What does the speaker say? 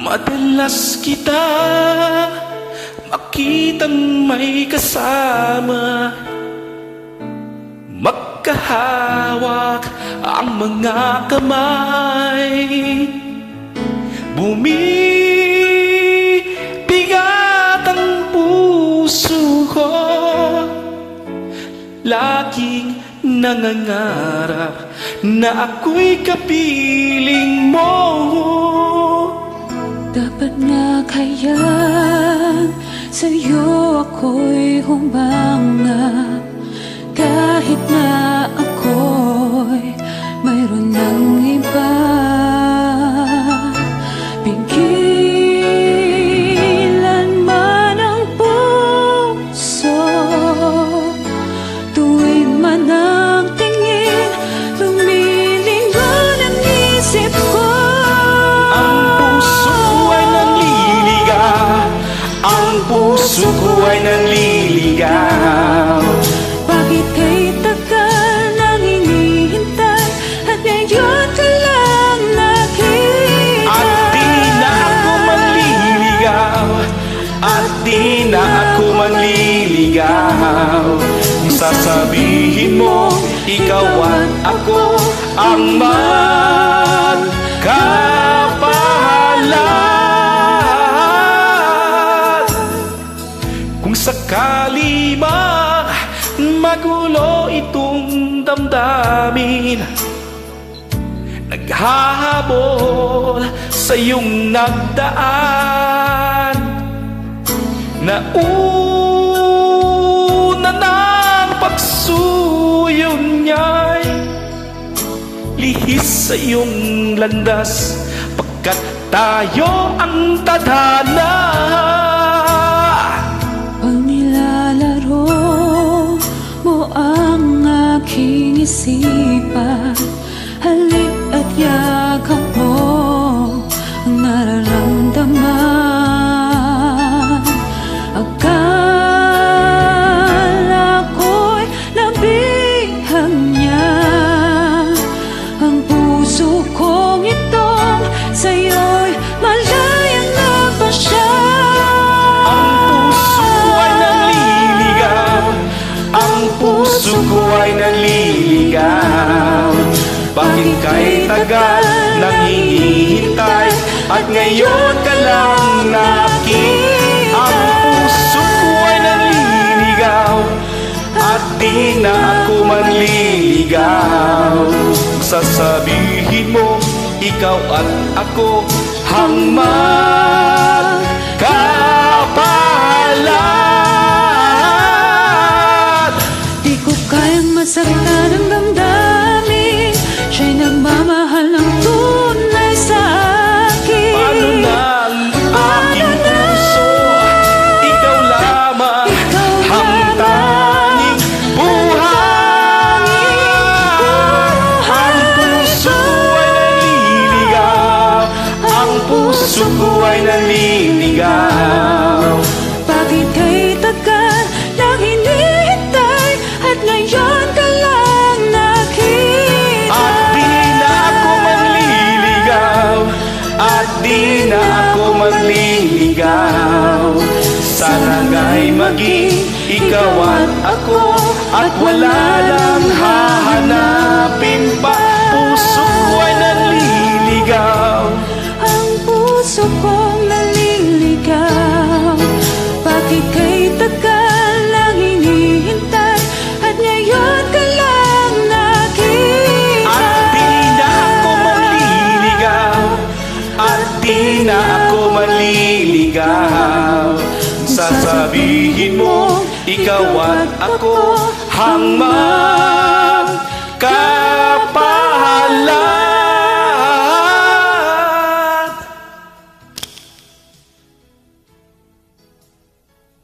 Madalas kita makitang may kasama, magkahawak ang mga kamay. Bumibigat ang puso ko, laging nangangarap na ako'y kapiling mo. Dapat nga kaya sa'yo ako'y humanga, kahit na ako'y mayroon ng iba. Pigilan man ang puso, tuwid man ang tingin, lumilingon ang isip ko. Puso ko ay nanliligaw. Bakit kay tagal nang hinihintay, at ngayon ka lang nakita? At di na ako manliligaw, at di na ako manliligaw. Sasabihin mo, ikaw at ako ang magkapahalan. Sakali magulo itong damdamin, naghahabol sa iyong nagdaan, nauna ng pagsuyo niya'y lihis sa iyong landas, pagkat tayo ang tadhana. Pag nilalaro mo ang aking isipan, halik at yakap mo ang nararamdaman. Akala ko'y nabihag niya ang puso kong itong sa'yo'y malayang napasya. Puso ko ay nanliligaw. Bakit kay tagal nang hinihintay, at ngayon ka lang nakita? Ang puso ko ay nanliligaw, at di na ako manliligaw. Sasabihin mo, ikaw at ako ang magkapahalan. Masaktan ang damdamin, siya'y nagmamahal ng tunay sa akin. Paano na ang aking puso? Ikaw lamang ang tanging buhay. Ang puso ay nanliligaw, ang puso ko ay nanliligaw. Bakit kay tagal nang hinihintay, at ngayon ka lang nakita? At di na ako manliligaw, at di na ako manliligaw. Sana nga'y maging ikaw at ako, at wala lang hahanapin pa. Puso ko ay nanliligaw, ang puso kong naliligaw. Bakit kay tagal nang hinihintay, at ngayon ka lang nakita? at di na ako manliligaw, at di na ako manliligaw. Sasabihin mo, ikaw at ako ang